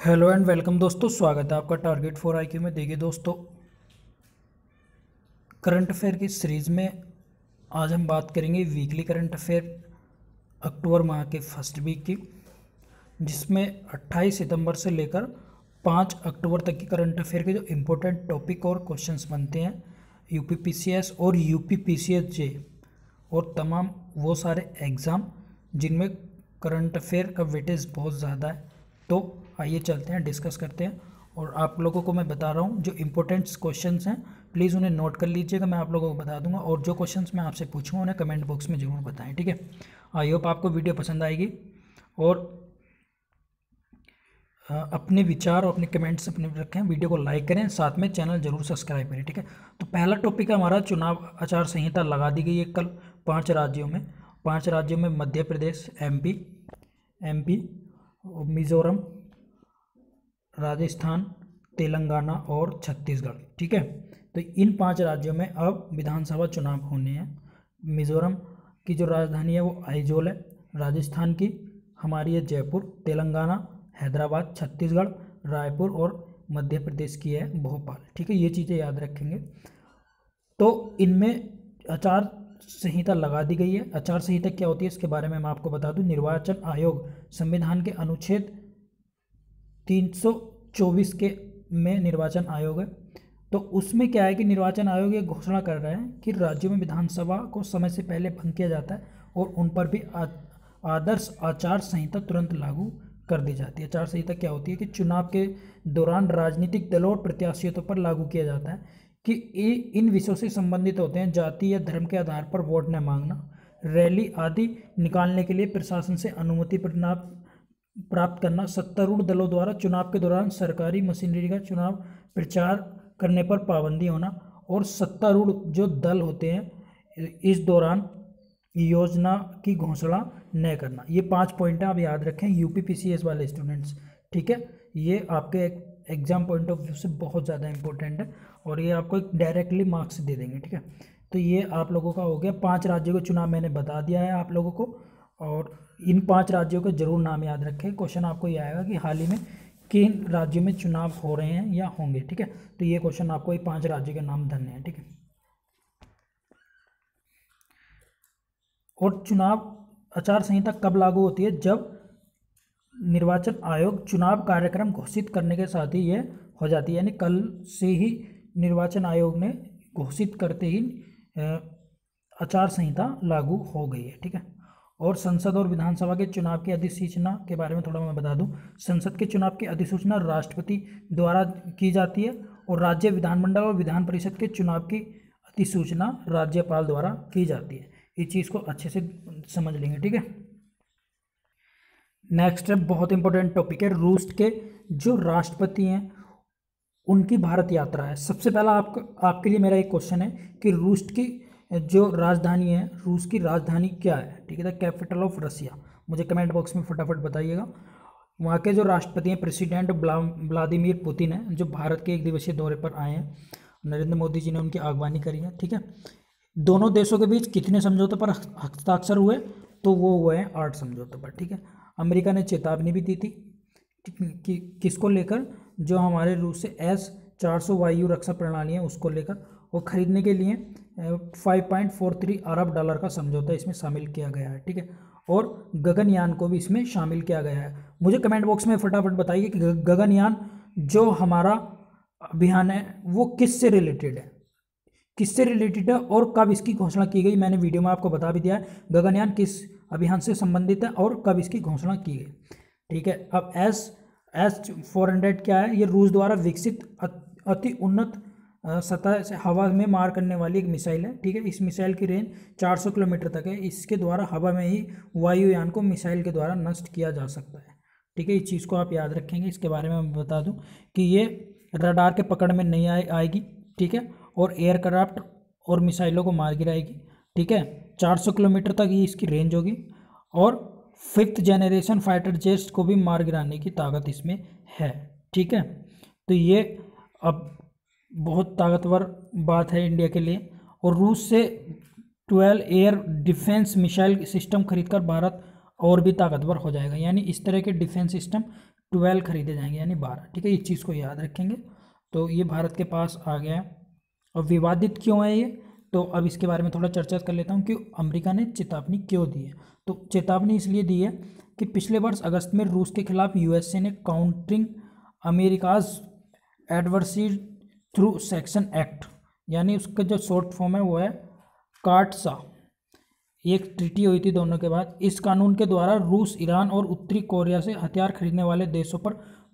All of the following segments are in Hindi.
हेलो एंड वेलकम दोस्तों, स्वागत है आपका टारगेट फॉर आईक्यू में। देखिए दोस्तों, करंट अफेयर की सीरीज़ में आज हम बात करेंगे वीकली करंट अफेयर अक्टूबर माह के फर्स्ट वीक की, जिसमें 28 सितंबर से लेकर 5 अक्टूबर तक की करंट अफेयर के जो इम्पोर्टेंट टॉपिक और क्वेश्चंस बनते हैं यूपीपीसीएस और यूपीपीसीएस जे और तमाम वो सारे एग्ज़ाम जिनमें करंट अफेयर का वेटेज बहुत ज़्यादा है। तो आइए चलते हैं, डिस्कस करते हैं। और आप लोगों को मैं बता रहा हूँ जो इम्पोर्टेंट क्वेश्चंस हैं, प्लीज़ उन्हें नोट कर लीजिएगा, मैं आप लोगों को बता दूंगा। और जो क्वेश्चंस मैं आपसे पूछूंगा उन्हें कमेंट बॉक्स में ज़रूर बताएं, ठीक है। आई होप आपको वीडियो पसंद आएगी और अपने विचार और अपने कमेंट्स अपने रखें, वीडियो को लाइक करें, साथ में चैनल जरूर सब्सक्राइब करें, ठीक है। तो पहला टॉपिक है हमारा, चुनाव आचार संहिता लगा दी गई है कल 5 राज्यों में मध्य प्रदेश, एमपी, मिजोरम, राजस्थान, तेलंगाना और छत्तीसगढ़, ठीक है। तो इन 5 राज्यों में अब विधानसभा चुनाव होने हैं। मिजोरम की जो राजधानी है वो आइजोल है, राजस्थान की हमारी है जयपुर, तेलंगाना हैदराबाद, छत्तीसगढ़ रायपुर और मध्य प्रदेश की है भोपाल, ठीक है। ये चीज़ें याद रखेंगे। तो इनमें आचार संहिता लगा दी गई है। आचार संहिता क्या होती है इसके बारे में मैं आपको बता दूं। निर्वाचन आयोग संविधान के अनुच्छेद 324 के में निर्वाचन आयोग है। तो उसमें क्या है कि निर्वाचन आयोग ये घोषणा कर रहे हैं कि राज्यों में विधानसभा को समय से पहले भंग किया जाता है और उन पर भी आदर्श आचार संहिता तुरंत लागू कर दी जाती है। आचार संहिता क्या होती है कि चुनाव के दौरान राजनीतिक दलों और प्रत्याशियों पर लागू किया जाता है कि इन विषयों से संबंधित होते हैं। जाति या धर्म के आधार पर वोट न मांगना, रैली आदि निकालने के लिए प्रशासन से अनुमति प्राप्त करना, सत्तारूढ़ दलों द्वारा चुनाव के दौरान सरकारी मशीनरी का चुनाव प्रचार करने पर पाबंदी होना और सत्तारूढ़ जो दल होते हैं इस दौरान योजना की घोषणा न करना। ये 5 पॉइंट हैं, आप याद रखें यूपीपीसीएस वाले स्टूडेंट्स, ठीक है। ये आपके एग्जाम पॉइंट ऑफ व्यू से बहुत ज़्यादा इंपॉर्टेंट है और ये आपको डायरेक्टली मार्क्स दे देंगे, ठीक है। तो ये आप लोगों का हो गया। 5 राज्यों के चुनाव मैंने बता दिया है आप लोगों को, और इन 5 राज्यों के जरूर नाम याद रखें। क्वेश्चन आपको ये आएगा कि हाल ही में किन राज्यों में चुनाव हो रहे हैं या होंगे, ठीक है। तो ये क्वेश्चन आपको ये 5 राज्यों के नाम धरने हैं, ठीक है। और चुनाव आचार संहिता कब लागू होती है? जब निर्वाचन आयोग चुनाव कार्यक्रम घोषित करने के साथ ही ये हो जाती है, यानी कल से ही निर्वाचन आयोग ने घोषित करते ही आचार संहिता लागू हो गई है, ठीक है। और संसद और विधानसभा के चुनाव की अधिसूचना के बारे में थोड़ा मैं बता दूं। संसद के चुनाव की अधिसूचना राष्ट्रपति द्वारा की जाती है और राज्य विधानमंडल और विधान परिषद के चुनाव की अधिसूचना राज्यपाल द्वारा की जाती है। इस चीज़ को अच्छे से समझ लेंगे, ठीक है। नेक्स्ट है, बहुत इंपॉर्टेंट टॉपिक है, रूस के जो राष्ट्रपति हैं उनकी भारत यात्रा है। सबसे पहला आपके लिए मेरा एक क्वेश्चन है कि रूस की जो राजधानी है, रूस की राजधानी क्या है, ठीक है। द कैपिटल ऑफ रसिया, मुझे कमेंट बॉक्स में फटाफट बताइएगा। वहाँ के जो राष्ट्रपति हैं प्रेसिडेंट व्लादिमीर पुतिन है, जो भारत के 1 दिवसीय दौरे पर आए हैं। नरेंद्र मोदी जी ने उनकी आगवानी करी है, ठीक है। दोनों देशों के बीच कितने समझौतों पर हस्ताक्षर हुए? तो वो हुए हैं 8 समझौतों पर, ठीक है। अमेरिका ने चेतावनी भी दी थी कि किसको लेकर, जो हमारे रूस से S-400 वायु रक्षा प्रणाली है उसको लेकर, और खरीदने के लिए 5.43 अरब डॉलर का समझौता इसमें शामिल किया गया है, ठीक है। और गगनयान को भी इसमें शामिल किया गया है। मुझे कमेंट बॉक्स में फटाफट बताइए कि गगनयान जो हमारा अभियान है वो किससे रिलेटेड है और कब इसकी घोषणा की गई। मैंने वीडियो में आपको बता भी दिया है गगनयान किस अभियान से संबंधित है और कब इसकी घोषणा की गई, ठीक है। अब S-400 क्या है? ये रूस द्वारा विकसित अति उन्नत सतह से हवा में मार करने वाली एक मिसाइल है, ठीक है। इस मिसाइल की रेंज 400 किलोमीटर तक है। इसके द्वारा हवा में ही वायुयान को मिसाइल के द्वारा नष्ट किया जा सकता है, ठीक है। इस चीज़ को आप याद रखेंगे। इसके बारे में मैं बता दूं कि ये रडार के पकड़ में नहीं आएगी, ठीक है, और एयरक्राफ्ट और मिसाइलों को मार गिराएगी, ठीक है। 400 किलोमीटर तक ही इसकी रेंज होगी और 5th जनरेशन फाइटर जेट्स को भी मार गिराने की ताकत इसमें है, ठीक है। तो ये अब बहुत ताकतवर बात है इंडिया के लिए। और रूस से 12 एयर डिफेंस मिसाइल सिस्टम खरीदकर भारत और भी ताकतवर हो जाएगा, यानी इस तरह के डिफेंस सिस्टम 12 खरीदे जाएंगे, यानी 12। ठीक है, इस चीज़ को याद रखेंगे। तो ये भारत के पास आ गया है। और विवादित क्यों है ये, तो अब इसके बारे में थोड़ा चर्चा कर लेता हूँ कि अमेरिका ने चेतावनी क्यों दी है। तो चेतावनी इसलिए दी है कि पिछले वर्ष अगस्त में रूस के खिलाफ यूएसए ने countering America's adversary through section act, यानी उसका जो शॉर्ट फॉर्म है वो है कार्टसा, एक ट्रीटी हुई थी दोनों के बाद। इस कानून के द्वारा रूस, ईरान और उत्तरी कोरिया से हथियार खरीदने वाले देशों पर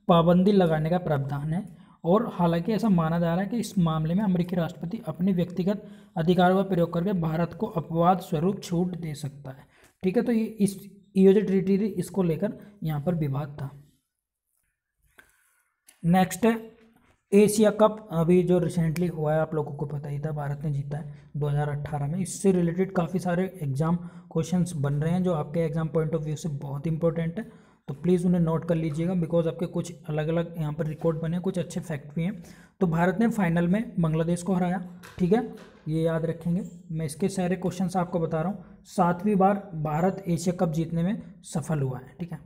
पाबंदी लगाने का प्रावधान है। और हालांकि ऐसा माना जा रहा है कि इस मामले में अमेरिकी राष्ट्रपति अपने व्यक्तिगत अधिकारों का प्रयोग करके भारत को अपवाद स्वरूप छूट दे सकता है। ठीक है, तो ये जो ट्रीटी थी इसको लेकर यहाँ पर विवाद था। नेक्स्ट है एशिया कप, अभी जो रिसेंटली हुआ है, आप लोगों को पता ही था, भारत ने जीता है 2018 में। इससे रिलेटेड काफ़ी सारे एग्जाम क्वेश्चंस बन रहे हैं जो आपके एग्जाम पॉइंट ऑफ व्यू से बहुत इंपॉर्टेंट है, तो प्लीज़ उन्हें नोट कर लीजिएगा, बिकॉज आपके कुछ अलग अलग यहाँ पर रिकॉर्ड बने, कुछ अच्छे फैक्ट भी हैं। तो भारत ने फाइनल में बांग्लादेश को हराया। ठीक है, ये याद रखेंगे। मैं इसके सारे क्वेश्चन आपको बता रहा हूँ। 7वीं बार भारत एशिया कप जीतने में सफल हुआ है। ठीक है,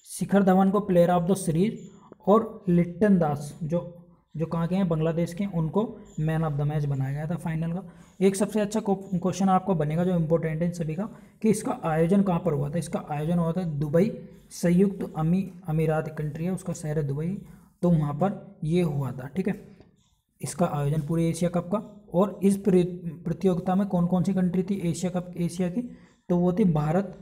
शिखर धवन को प्लेयर ऑफ द सीरीज और लिट्टन दास जो कहाँ के हैं, बांग्लादेश के, उनको मैन ऑफ द मैच बनाया गया था फाइनल का। एक सबसे अच्छा क्वेश्चन आपको बनेगा जो इम्पोर्टेंट है सभी का, कि इसका आयोजन कहाँ पर हुआ था। इसका आयोजन हुआ था दुबई, संयुक्त अमीरात कंट्री है, उसका शहर है दुबई, तो वहाँ पर ये हुआ था। ठीक है, इसका आयोजन पूरे एशिया कप का। और इस प्रतियोगिता में कौन कौन सी कंट्री थी एशिया की, तो वो थी भारत,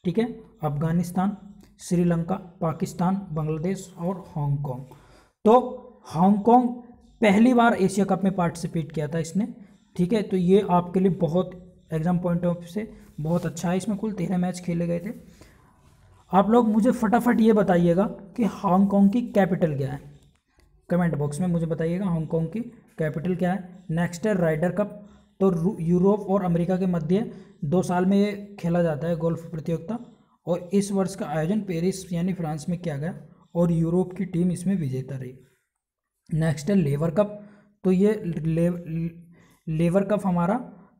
ठीक है, अफगानिस्तान, श्रीलंका, पाकिस्तान, बांग्लादेश और हांगकॉन्ग। तो हांगकॉन्ग पहली बार एशिया कप में पार्टिसिपेट किया था इसने। ठीक है, तो ये आपके लिए बहुत एग्जाम पॉइंट ऑफ से बहुत अच्छा है। इसमें कुल 13 मैच खेले गए थे। आप लोग मुझे फटाफट ये बताइएगा कि हांगकॉन्ग की कैपिटल क्या है, कमेंट बॉक्स में मुझे बताइएगा हांगकॉन्ग की कैपिटल क्या है। नेक्स्ट है राइडर कप, तो यूरोप और अमेरिका के मध्य 2 साल में ये खेला जाता है गोल्फ प्रतियोगिता, और इस वर्ष का आयोजन पेरिस यानी फ्रांस में किया गया और यूरोप की टीम इसमें विजेता रही। नेक्स्ट है लेवर कप, तो ये लेवर कप हमारा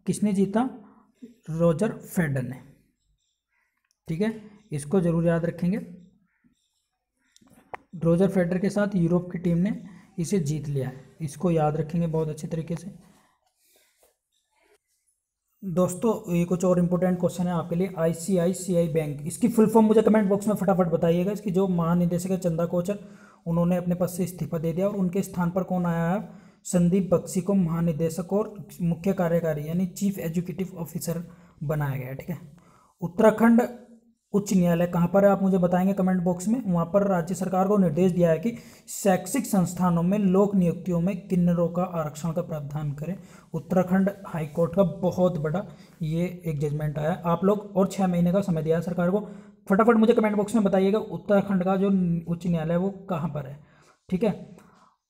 किसने जीता, रोजर फेडरर ने। ठीक है, इसको जरूर याद रखेंगे, रोजर फेडरर के साथ यूरोप की टीम ने इसे जीत लिया है, इसको याद रखेंगे बहुत अच्छे तरीके से। दोस्तों ये कुछ और इम्पोर्टेंट क्वेश्चन है आपके लिए। आईसीआईसीआई बैंक, इसकी फुल फॉर्म मुझे कमेंट बॉक्स में फटाफट बताइएगा। इसकी जो महानिदेशक है चंदा कोचर, उन्होंने अपने पद से इस्तीफा दे दिया और उनके स्थान पर कौन आया है, संदीप बख्शी को महानिदेशक और मुख्य कार्यकारी यानी चीफ एग्जीक्यूटिव ऑफिसर बनाया गया। ठीक है, उत्तराखंड उच्च न्यायालय कहाँ पर है, आप मुझे बताएंगे कमेंट बॉक्स में। वहाँ पर राज्य सरकार को निर्देश दिया है कि शैक्षिक संस्थानों में लोक नियुक्तियों में किन्नरों का आरक्षण का प्रावधान करें। उत्तराखंड हाई कोर्ट का बहुत बड़ा ये एक जजमेंट आया। आप लोग और 6 महीने का समय दिया है सरकार को। फटाफट मुझे कमेंट बॉक्स में बताइएगा उत्तराखंड का जो उच्च न्यायालय है वो कहाँ पर है। ठीक है,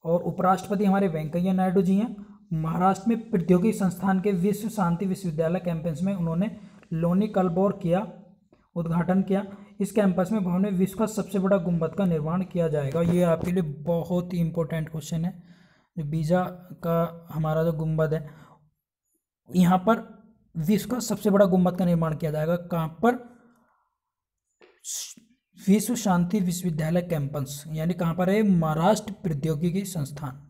और उपराष्ट्रपति हमारे वेंकैया नायडू जी हैं। महाराष्ट्र में प्रौद्योगिकी संस्थान के विश्व शांति विश्वविद्यालय कैंपस में उन्होंने लोनी कलबोर किया उद्घाटन किया। इस कैंपस में भवन में विश्व का सबसे बड़ा गुंबद का निर्माण किया जाएगा। ये आपके लिए बहुत ही इंपॉर्टेंट क्वेश्चन है। जो बीजा का हमारा जो गुंबद है, यहाँ पर विश्व का सबसे बड़ा गुंबद का निर्माण किया जाएगा। कहाँ पर, विश्व शांति विश्वविद्यालय कैंपस, यानी कहाँ पर है, महाराष्ट्र प्रौद्योगिकी संस्थान,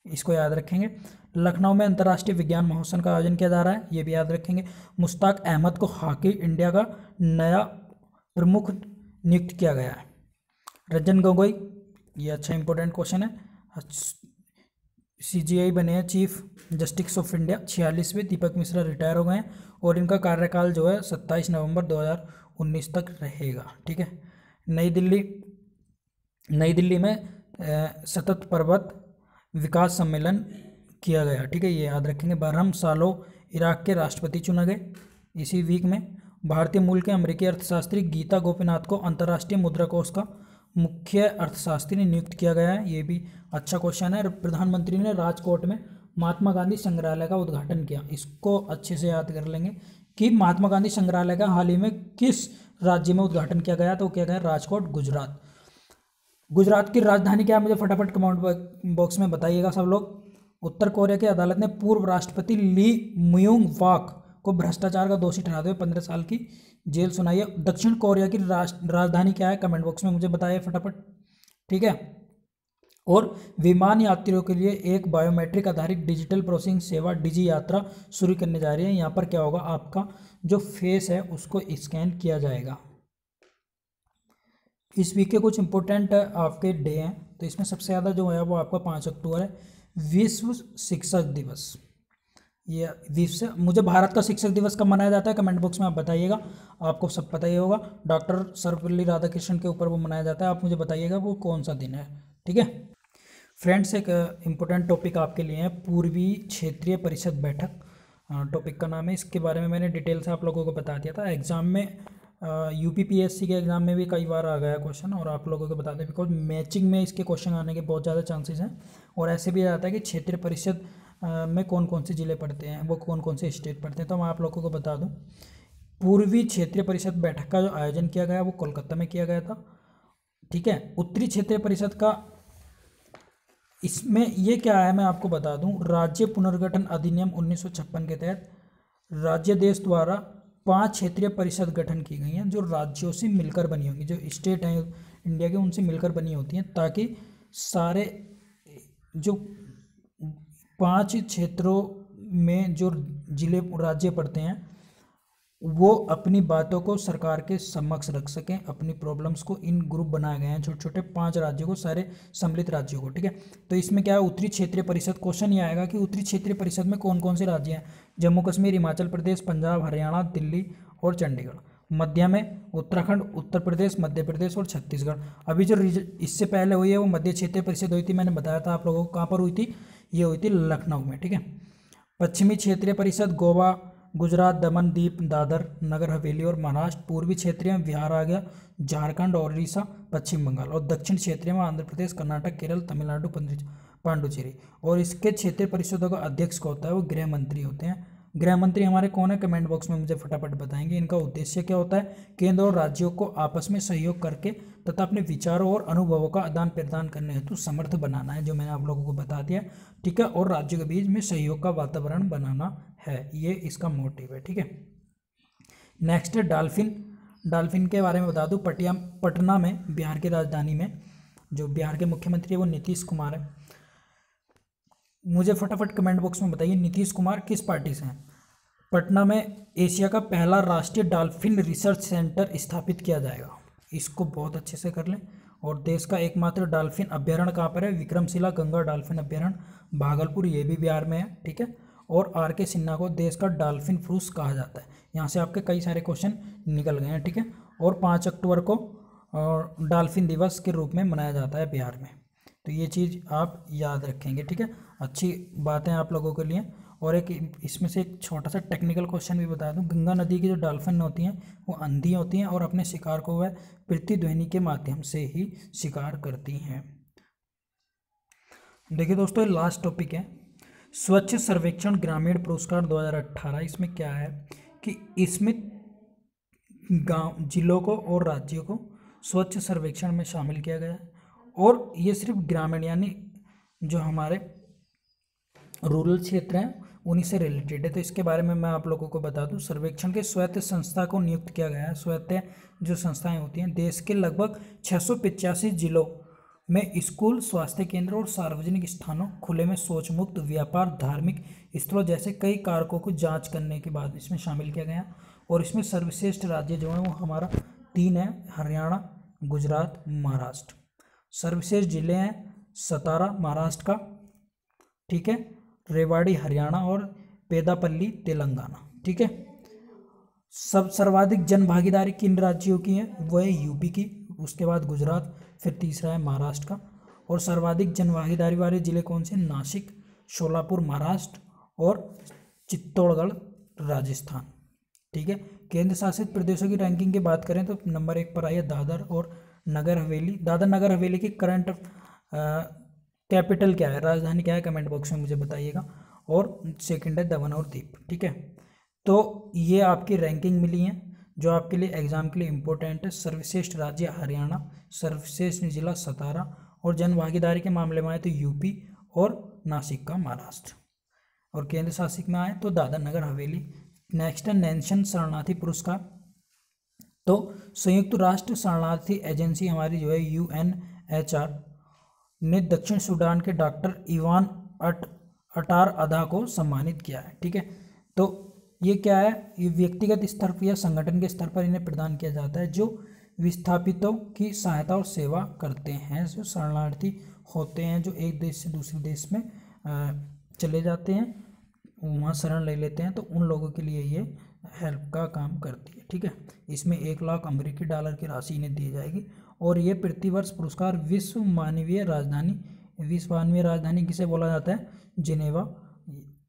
इसको याद रखेंगे। लखनऊ में अंतर्राष्ट्रीय विज्ञान महोत्सव का आयोजन किया जा रहा है, ये भी याद रखेंगे। मुश्ताक अहमद को हॉकी इंडिया का नया प्रमुख नियुक्त किया गया है। रंजन गोगोई, ये अच्छा इंपॉर्टेंट क्वेश्चन है, सीजीआई बने हैं चीफ जस्टिस ऑफ इंडिया 46वें। दीपक मिश्रा रिटायर हो गए हैं और इनका कार्यकाल जो है 27 नवंबर 2019 तक रहेगा। ठीक है, नई दिल्ली में सतत पर्वत विकास सम्मेलन किया गया। ठीक है, ये याद रखेंगे। बरहम सालो इराक के राष्ट्रपति चुने गए इसी वीक में। भारतीय मूल के अमेरिकी अर्थशास्त्री गीता गोपीनाथ को अंतर्राष्ट्रीय मुद्रा कोष का मुख्य अर्थशास्त्री नियुक्त किया गया है, ये भी अच्छा क्वेश्चन है। प्रधानमंत्री ने राजकोट में महात्मा गांधी संग्रहालय का उद्घाटन किया, इसको अच्छे से याद कर लेंगे कि महात्मा गांधी संग्रहालय का हाल ही में किस राज्य में उद्घाटन किया गया, तो किया गया राजकोट, गुजरात। गुजरात की राजधानी क्या है, मुझे फटाफट कमेंट बॉक्स में बताइएगा सब लोग। उत्तर कोरिया की अदालत ने पूर्व राष्ट्रपति ली म्यूंग वाक को भ्रष्टाचार का दोषी ठहराते हुए 15 साल की जेल सुनाई है। दक्षिण कोरिया की राजधानी क्या है, कमेंट बॉक्स में मुझे बताइए फटाफट। ठीक है। और विमान यात्रियों के लिए एक बायोमेट्रिक आधारित डिजिटल प्रोसेसिंग सेवा डिजी यात्रा शुरू करने जा रही है। यहाँ पर क्या होगा, आपका जो फेस है उसको स्कैन किया जाएगा। इस वीक के कुछ इंपॉर्टेंट आपके डे हैं, तो इसमें सबसे ज़्यादा जो है वो आपका 5 अक्टूबर है, विश्व शिक्षक दिवस। ये विश्व, मुझे भारत का शिक्षक दिवस कब मनाया जाता है कमेंट बॉक्स में आप बताइएगा, आपको सब पता ही होगा। डॉक्टर सर्वपल्ली राधाकृष्णन के ऊपर वो मनाया जाता है, आप मुझे बताइएगा वो कौन सा दिन है। ठीक है फ्रेंड्स, एक इम्पोर्टेंट टॉपिक आपके लिए है, पूर्वी क्षेत्रीय परिषद बैठक टॉपिक का नाम है। इसके बारे में मैंने डिटेल से आप लोगों को बता दिया था। एग्जाम में यूपीपीएससी के एग्ज़ाम में भी कई बार आ गया क्वेश्चन, और आप लोगों को बता दें बिकॉज मैचिंग में इसके क्वेश्चन आने के बहुत ज़्यादा चांसेस हैं। और ऐसे भी आता है कि क्षेत्रीय परिषद में कौन कौन से ज़िले पड़ते हैं, वो कौन कौन से स्टेट पड़ते हैं। तो मैं आप लोगों को बता दूं, पूर्वी क्षेत्रीय परिषद बैठक का जो आयोजन किया गया वो कोलकाता में किया गया था। ठीक है, उत्तरी क्षेत्रीय परिषद का, इसमें ये क्या है मैं आपको बता दूं, राज्य पुनर्गठन अधिनियम 1956 के तहत राज्य देश द्वारा 5 क्षेत्रीय परिषद गठन की गई हैं, जो राज्यों से मिलकर बनी होंगी, जो स्टेट हैं इंडिया के उनसे मिलकर बनी होती हैं, ताकि सारे जो 5 क्षेत्रों में जो जिले राज्य पड़ते हैं वो अपनी बातों को सरकार के समक्ष रख सकें, अपनी प्रॉब्लम्स को। इन ग्रुप बनाए गए हैं छोटे छोटे 5 राज्यों को, सारे सम्मिलित राज्यों को। ठीक है, तो इसमें क्या है, उत्तरी क्षेत्रीय परिषद, क्वेश्चन ये आएगा कि उत्तरी क्षेत्रीय परिषद में कौन कौन से राज्य हैं। जम्मू कश्मीर, हिमाचल प्रदेश, पंजाब, हरियाणा, दिल्ली और चंडीगढ़। मध्य में उत्तराखंड, उत्तर प्रदेश, मध्य प्रदेश और छत्तीसगढ़। अभी जो इससे पहले हुई है वो मध्य क्षेत्रीय परिषद हुई थी, मैंने बताया था आप लोगों को कहाँ पर हुई थी, ये हुई थी लखनऊ में। ठीक है, पश्चिमी क्षेत्रीय परिषद गोवा, गुजरात, दमन, दीप, दादर, नगर हवेली और महाराष्ट्र। पूर्वी क्षेत्रीय में बिहार आ गया, झारखंड और उड़ीसा, पश्चिम बंगाल। और दक्षिण क्षेत्रीय में आंध्र प्रदेश, कर्नाटक, केरल, तमिलनाडु, पांडुचेरी। और इसके क्षेत्रीय परिषदों का अध्यक्ष का होता है वो गृह मंत्री होते हैं। गृह मंत्री हमारे कौन है, कमेंट बॉक्स में मुझे फटाफट बताएंगे। इनका उद्देश्य क्या होता है, केंद्र और राज्यों को आपस में सहयोग करके तथा अपने विचारों और अनुभवों का आदान प्रदान करने हेतु समर्थ बनाना है, जो मैंने आप लोगों को बता दिया। ठीक है, और राज्यों के बीच में सहयोग का वातावरण बनाना है, ये इसका मोटिव है। ठीक है, नेक्स्ट है डॉल्फिन। डॉल्फिन के बारे में बता दूं, पटना में, बिहार की राजधानी में, जो बिहार के मुख्यमंत्री है वो नीतीश कुमार है। मुझे फटाफट कमेंट बॉक्स में बताइए नीतीश कुमार किस पार्टी से हैं। पटना में एशिया का पहला राष्ट्रीय डॉल्फिन रिसर्च सेंटर स्थापित किया जाएगा, इसको बहुत अच्छे से कर लें। और देश का एकमात्र डॉल्फिन अभ्यारण्य कहाँ पर है, विक्रमशिला गंगा डॉल्फिन अभ्यारण्य भागलपुर, ये भी बिहार में है। ठीक है, और आर.के. सिन्हा को देश का डॉल्फिन पुरुष कहा जाता है। यहाँ से आपके कई सारे क्वेश्चन निकल गए हैं। ठीक है, और 5 अक्टूबर को डॉल्फिन दिवस के रूप में मनाया जाता है बिहार में, तो ये चीज़ आप याद रखेंगे। ठीक है, अच्छी बातें आप लोगों के लिए। और एक इसमें से एक छोटा सा टेक्निकल क्वेश्चन भी बता दूं, गंगा नदी की जो डॉल्फिन होती हैं वो अंधी होती हैं और अपने शिकार को वह प्रतिध्वनि के माध्यम से ही शिकार करती हैं। देखिए दोस्तों, लास्ट टॉपिक है स्वच्छ सर्वेक्षण ग्रामीण पुरस्कार 2018। इसमें क्या है कि इसमें गांव, जिलों को और राज्यों को स्वच्छ सर्वेक्षण में शामिल किया गया है, और ये सिर्फ ग्रामीण यानी जो हमारे रूरल क्षेत्र हैं उन्हीं से रिलेटेड है। तो इसके बारे में मैं आप लोगों को बता दूं, सर्वेक्षण के स्वायत्त संस्था को नियुक्त किया गया है। स्वायत्त जो संस्थाएं होती हैं, देश के लगभग 685 जिलों में स्कूल, स्वास्थ्य केंद्र और सार्वजनिक स्थानों, खुले में शौच मुक्त, व्यापार, धार्मिक स्थलों जैसे कई कारकों को जांच करने के बाद इसमें शामिल किया गया। और इसमें सर्वश्रेष्ठ राज्य जो है वो हमारा 3 है, हरियाणा, गुजरात, महाराष्ट्र। सर्वश्रेष्ठ जिले हैं सतारा महाराष्ट्र का, ठीक है, रेवाड़ी हरियाणा और पेदापल्ली तेलंगाना। ठीक है, सर्वाधिक जन भागीदारी किन राज्यों की है, वो है यूपी की, उसके बाद गुजरात, फिर तीसरा है महाराष्ट्र का। और सर्वाधिक जन भागीदारी वाले जिले कौन से, नासिक, शोलापुर महाराष्ट्र और चित्तौड़गढ़ राजस्थान। ठीक है, केंद्र शासित प्रदेशों की रैंकिंग की बात करें तो नंबर 1 पर आई है दादर और नगर हवेली। दादर नगर हवेली की करंट कैपिटल क्या है, राजधानी क्या है, कमेंट बॉक्स में मुझे बताइएगा। और सेकंड है दमन और दीप। ठीक है, तो ये आपकी रैंकिंग मिली है जो आपके लिए एग्जाम के लिए इंपॉर्टेंट है। सर्वश्रेष्ठ राज्य हरियाणा, सर्वश्रेष्ठ जिला सतारा, और जन भागीदारी के मामले में आए तो यूपी और नासिक का महाराष्ट्र, और केंद्र शासित में आए तो दादर नगर हवेली। नेक्स्ट है नेशन शरणार्थी पुरस्कार। तो संयुक्त राष्ट्र शरणार्थी एजेंसी हमारी जो है UNHCR ने दक्षिण सूडान के डॉक्टर इवान अटार अदा को सम्मानित किया है। ठीक है, तो ये क्या है, ये व्यक्तिगत स्तर पर या संगठन के स्तर पर इन्हें प्रदान किया जाता है जो विस्थापितों की सहायता और सेवा करते हैं, जो शरणार्थी होते हैं, जो एक देश से दूसरे देश में चले जाते हैं, वहाँ शरण ले लेते हैं, तो उन लोगों के लिए ये हेल्प का काम करती है। ठीक है, इसमें 1 लाख अमेरिकी डॉलर की राशि इन्हें दी जाएगी और ये प्रतिवर्ष पुरस्कार विश्व मानवीय राजधानी किसे बोला जाता है, जिनेवा,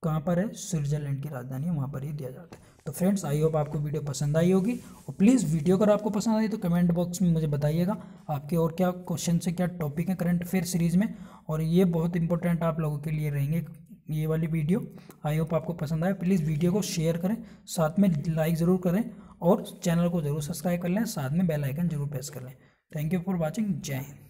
कहाँ पर है, स्विट्जरलैंड की राजधानी है, वहाँ पर ये दिया जाता है। तो फ्रेंड्स, आई होप आपको वीडियो पसंद आई होगी और प्लीज़ वीडियो अगर आपको पसंद आई तो कमेंट बॉक्स में मुझे बताइएगा आपके और क्या क्वेश्चन से क्या टॉपिक है करंट अफेयर सीरीज़ में, और ये बहुत इंपॉर्टेंट आप लोगों के लिए रहेंगे ये वाली वीडियो। आई होप आपको पसंद आए, प्लीज़ वीडियो को शेयर करें, साथ में लाइक ज़रूर करें और चैनल को ज़रूर सब्सक्राइब कर लें, साथ में बेल आइकन जरूर प्रेस कर लें। Thank you for watching. जय हिंद।